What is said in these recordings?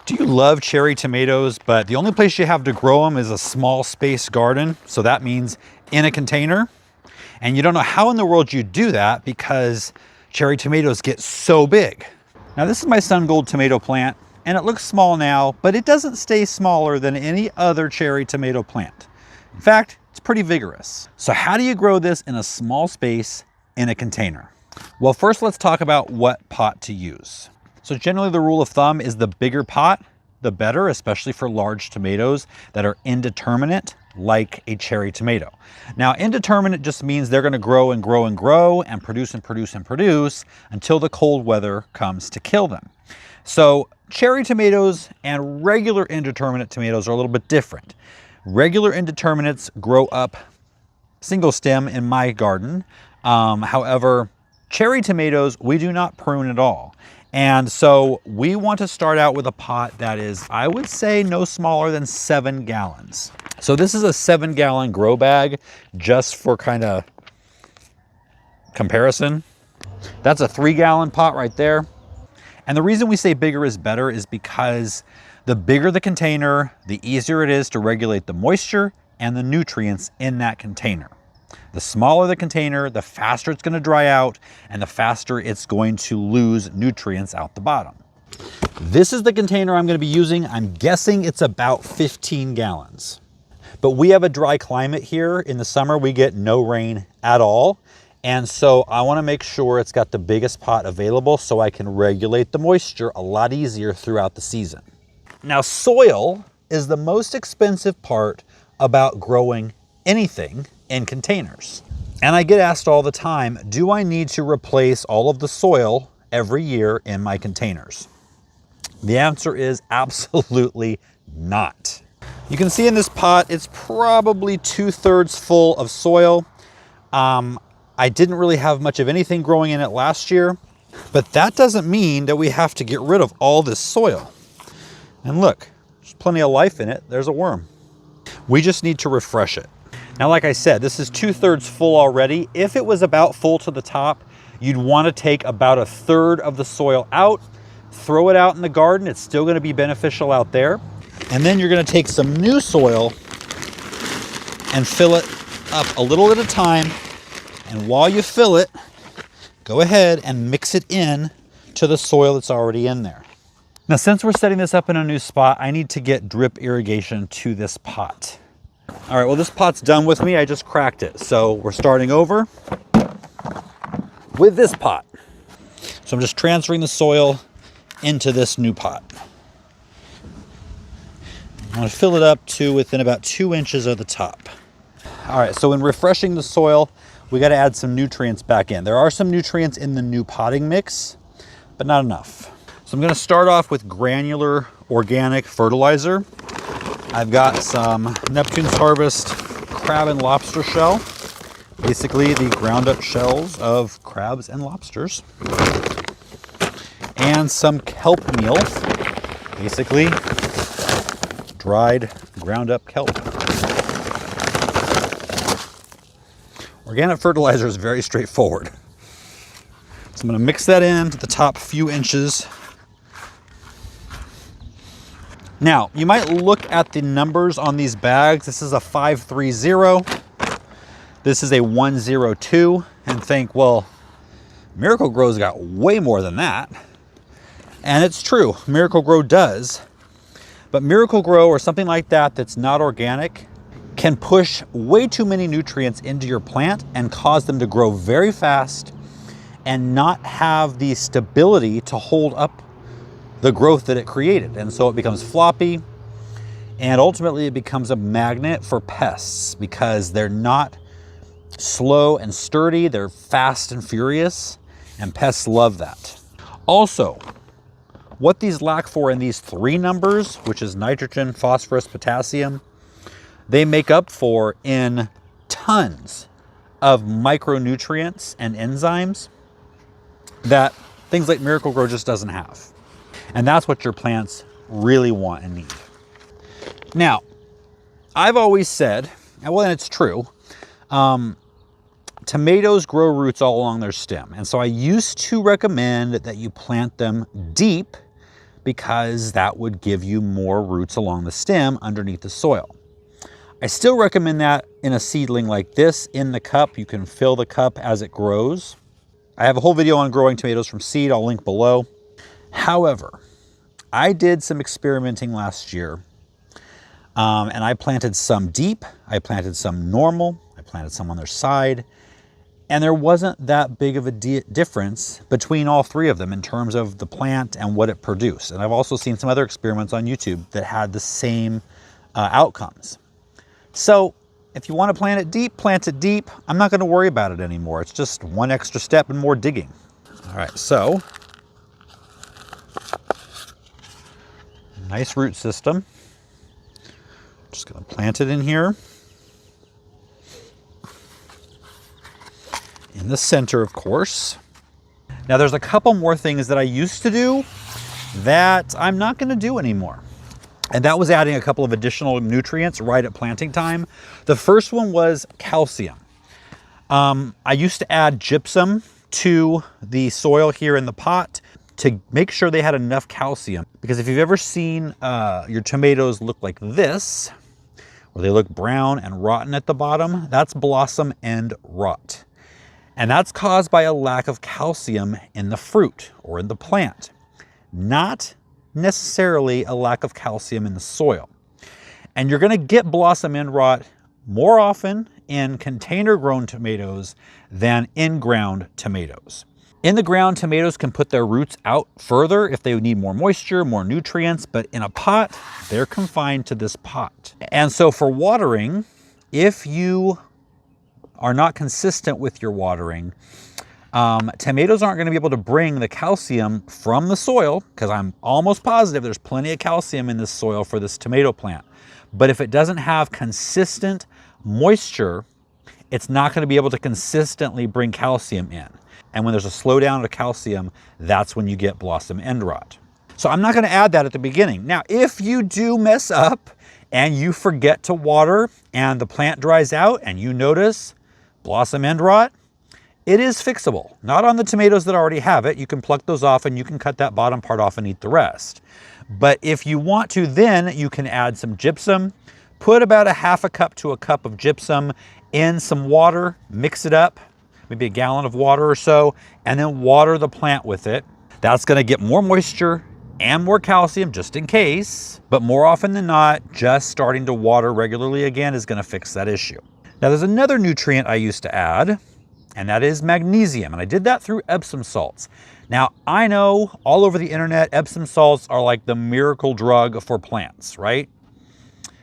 Do you love cherry tomatoes, but the only place you have to grow them is a small space garden? So that means in a container. And you don't know how in the world you do that because cherry tomatoes get so big. Now this is my sun gold tomato plant and it looks small now, but it doesn't stay smaller than any other cherry tomato plant. In fact, it's pretty vigorous. So how do you grow this in a small space in a container? Well, first let's talk about what pot to use. So generally the rule of thumb is the bigger pot, the better, especially for large tomatoes that are indeterminate, like a cherry tomato. Now, indeterminate just means they're gonna grow and grow and grow and produce and produce and produce until the cold weather comes to kill them. So cherry tomatoes and regular indeterminate tomatoes are a little bit different. Regular indeterminates grow up single stem in my garden. However, cherry tomatoes, we do not prune at all. And so we want to start out with a pot that is, I would say, no smaller than 7 gallons. So this is a 7-gallon grow bag, just for kind of comparison. That's a 3-gallon pot right there. And the reason we say bigger is better is because the bigger the container, the easier it is to regulate the moisture and the nutrients in that container. The smaller the container, the faster it's going to dry out and the faster it's going to lose nutrients out the bottom. This is the container I'm going to be using. I'm guessing it's about 15 gallons. But we have a dry climate here. In the summer, we get no rain at all. And so I want to make sure it's got the biggest pot available so I can regulate the moisture a lot easier throughout the season. Now, soil is the most expensive part about growing anything in containers. And I get asked all the time, do I need to replace all of the soil every year in my containers? The answer is absolutely not. You can see in this pot, it's probably 2/3 full of soil. I didn't really have much of anything growing in it last year, but that doesn't mean that we have to get rid of all this soil. And look, there's plenty of life in it. There's a worm. We just need to refresh it. Now, like I said, this is 2/3 full already. If it was about full to the top, you'd want to take about 1/3 of the soil out, throw it out in the garden. It's still going to be beneficial out there. And then you're going to take some new soil and fill it up a little at a time. And while you fill it, go ahead and mix it in to the soil that's already in there. Now, since we're setting this up in a new spot, I need to get drip irrigation to this pot. All right, well, this pot's done with me. I just cracked it. So we're starting over with this pot. So I'm just transferring the soil into this new pot. I'm going to fill it up to within about 2 inches of the top. All right, so in refreshing the soil, we got to add some nutrients back in. There are some nutrients in the new potting mix, but not enough. So I'm going to start off with granular organic fertilizer. I've got some Neptune's Harvest crab and lobster shell, basically the ground up shells of crabs and lobsters, and some kelp meal, basically dried ground up kelp. Organic fertilizer is very straightforward. So I'm going to mix that in to the top few inches. Now, you might look at the numbers on these bags. This is a 530. This is a 102, and think, well, Miracle Grow's got way more than that. And it's true, Miracle Grow does. But Miracle Grow or something like that that's not organic can push way too many nutrients into your plant and cause them to grow very fast and not have the stability to hold up the growth that it created. And so it becomes floppy, and ultimately it becomes a magnet for pests because they're not slow and sturdy, they're fast and furious, and pests love that. Also, what these lack for in these 3 numbers, which is nitrogen, phosphorus, potassium, they make up for in tons of micronutrients and enzymes that things like Miracle Grow just doesn't have. And that's what your plants really want and need. Now, I've always said, and it's true, tomatoes grow roots all along their stem. And so I used to recommend that you plant them deep because that would give you more roots along the stem underneath the soil. I still recommend that in a seedling like this in the cup. You can fill the cup as it grows. I have a whole video on growing tomatoes from seed. I'll link below. However, I did some experimenting last year, and I planted some deep, I planted some normal, I planted some on their side, and there wasn't that big of a difference between all three of them in terms of the plant and what it produced. And I've also seen some other experiments on YouTube that had the same outcomes. So if you want to plant it deep, plant it deep. I'm not going to worry about it anymore. It's just one extra step and more digging. All right, so nice root system. Just going to plant it in here. In the center, of course. Now there's a couple more things that I used to do that I'm not going to do anymore. And that was adding a couple of additional nutrients right at planting time. The first one was calcium. I used to add gypsum to the soil here in the pot to make sure they had enough calcium. Because if you've ever seen your tomatoes look like this, where they look brown and rotten at the bottom, that's blossom end rot. And that's caused by a lack of calcium in the fruit or in the plant, not necessarily a lack of calcium in the soil. And you're going to get blossom end rot more often in container grown tomatoes than in ground tomatoes. In the ground, tomatoes can put their roots out further if they need more moisture, more nutrients, but in a pot, they're confined to this pot. And so for watering, if you are not consistent with your watering, tomatoes aren't going to be able to bring the calcium from the soil, because I'm almost positive there's plenty of calcium in this soil for this tomato plant. But if it doesn't have consistent moisture, it's not going to be able to consistently bring calcium in. And when there's a slowdown of calcium, that's when you get blossom end rot. So I'm not going to add that at the beginning. Now, if you do mess up and you forget to water and the plant dries out and you notice blossom end rot, it is fixable. Not on the tomatoes that already have it. You can pluck those off and you can cut that bottom part off and eat the rest. But if you want to, then you can add some gypsum. Put about a half a cup to a cup of gypsum in some water, mix it up, maybe a gallon of water or so, and then water the plant with it. That's going to get more moisture and more calcium just in case, but more often than not, just starting to water regularly again is going to fix that issue. Now there's another nutrient I used to add, and that is magnesium. And I did that through Epsom salts. Now, I know all over the internet, Epsom salts are like the miracle drug for plants, right?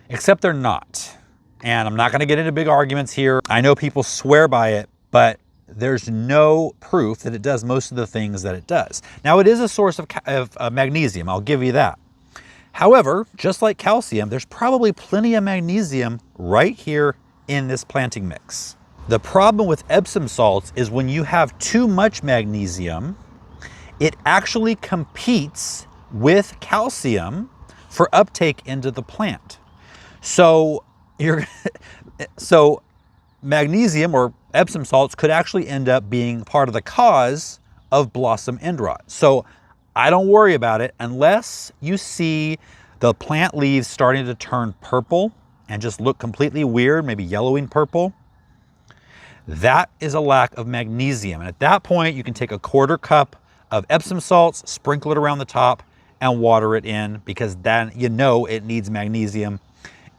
Except they're not. And I'm not gonna get into big arguments here. I know people swear by it, but there's no proof that it does most of the things that it does. Now, it is a source of magnesium, I'll give you that. However, just like calcium, there's probably plenty of magnesium right here in this planting mix. The problem with Epsom salts is when you have too much magnesium, it actually competes with calcium for uptake into the plant. So magnesium or Epsom salts could actually end up being part of the cause of blossom end rot. So I don't worry about it unless you see the plant leaves starting to turn purple and just look completely weird, maybe yellowing purple. That is a lack of magnesium. And at that point, you can take a quarter cup of Epsom salts, sprinkle it around the top, and water it in, because then you know it needs magnesium,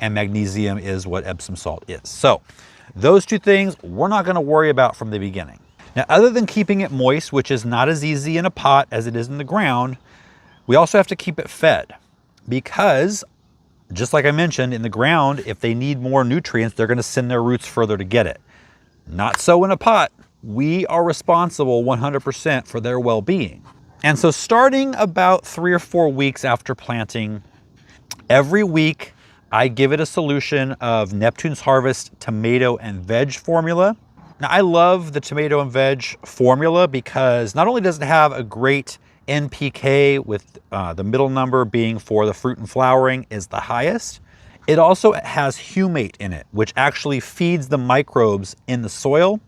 and magnesium is what Epsom salt is. So those two things we're not going to worry about from the beginning. Now, other than keeping it moist, which is not as easy in a pot as it is in the ground, we also have to keep it fed, because just like I mentioned, in the ground, if they need more nutrients, they're going to send their roots further to get it. Not so in a pot. We are responsible 100% for their well-being. And so starting about 3 or 4 weeks after planting, every week I give it a solution of Neptune's Harvest tomato and veg formula. Now, I love the tomato and veg formula because not only does it have a great NPK with the middle number being for the fruit and flowering is the highest, it also has humate in it, which actually feeds the microbes in the soil.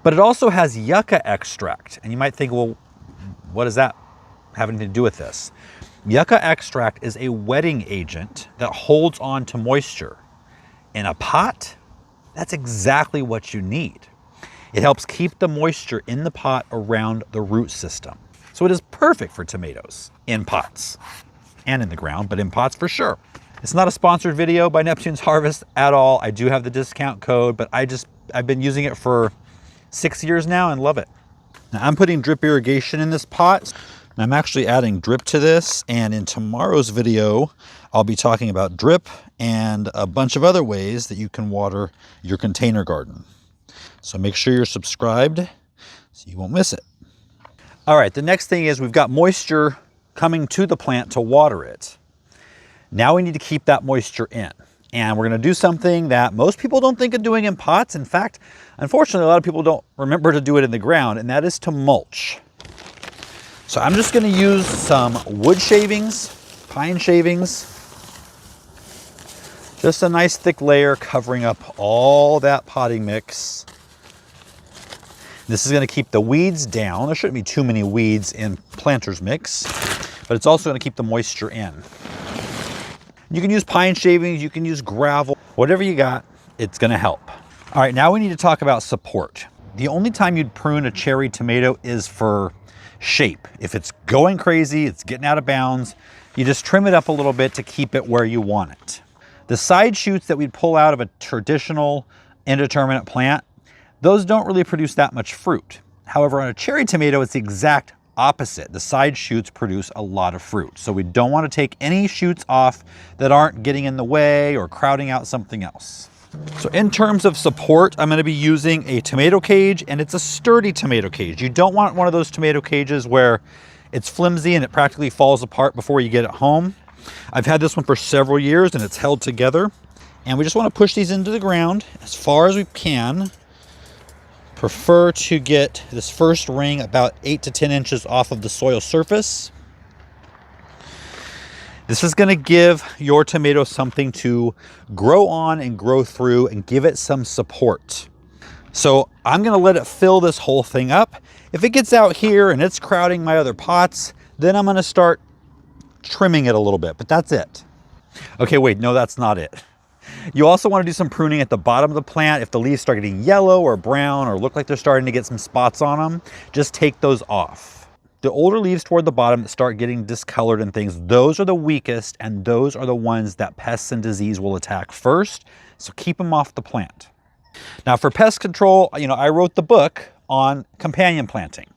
But it also has yucca extract. And you might think, well, what does that have anything to do with this? Yucca extract is a wetting agent that holds on to moisture. In a pot, that's exactly what you need. It helps keep the moisture in the pot around the root system. So it is perfect for tomatoes in pots and in the ground, but in pots for sure. It's not a sponsored video by Neptune's Harvest at all. I do have the discount code, but I've been using it for 6 years now and love it. Now I'm putting drip irrigation in this pot. And I'm actually adding drip to this, and in tomorrow's video, I'll be talking about drip and a bunch of other ways that you can water your container garden. So make sure you're subscribed so you won't miss it. All right, the next thing is we've got moisture coming to the plant to water it. Now we need to keep that moisture in. And we're going to do something that most people don't think of doing in pots. In fact, unfortunately, a lot of people don't remember to do it in the ground, and that is to mulch. So I'm just going to use some wood shavings, pine shavings, just a nice thick layer covering up all that potting mix. This is going to keep the weeds down. There shouldn't be too many weeds in planter's mix, but it's also going to keep the moisture in. You can use pine shavings, you can use gravel, whatever you got, it's going to help. All right, now we need to talk about support. The only time you'd prune a cherry tomato is for shape. If it's going crazy, it's getting out of bounds, you just trim it up a little bit to keep it where you want it. The side shoots that we'd pull out of a traditional indeterminate plant, those don't really produce that much fruit. However, on a cherry tomato, it's the exact opposite. The side shoots produce a lot of fruit. So we don't want to take any shoots off that aren't getting in the way or crowding out something else. So in terms of support, I'm going to be using a tomato cage, and it's a sturdy tomato cage. You don't want one of those tomato cages where it's flimsy and it practically falls apart before you get it home. I've had this one for several years and it's held together. And we just want to push these into the ground as far as we can. Prefer to get this first ring about 8 to 10 inches off of the soil surface. This is going to give your tomato something to grow on and grow through and give it some support. So I'm going to let it fill this whole thing up. If it gets out here and it's crowding my other pots, then I'm going to start trimming it a little bit, but that's it. Okay, wait, no, that's not it. You also want to do some pruning at the bottom of the plant. If the leaves start getting yellow or brown or look like they're starting to get some spots on them, just take those off. The older leaves toward the bottom that start getting discolored and things, those are the weakest, and those are the ones that pests and disease will attack first. So keep them off the plant. Now for pest control, I wrote the book on companion planting.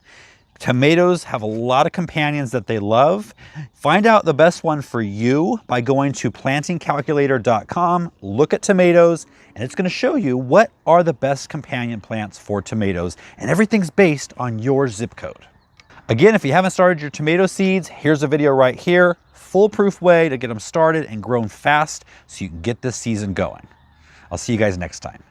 Tomatoes have a lot of companions that they love. Find out the best one for you by going to plantingcalculator.com, look at tomatoes, and it's going to show you what are the best companion plants for tomatoes, and everything's based on your zip code. Again, if you haven't started your tomato seeds, here's a video right here. Foolproof way to get them started and grown fast so you can get this season going. I'll see you guys next time.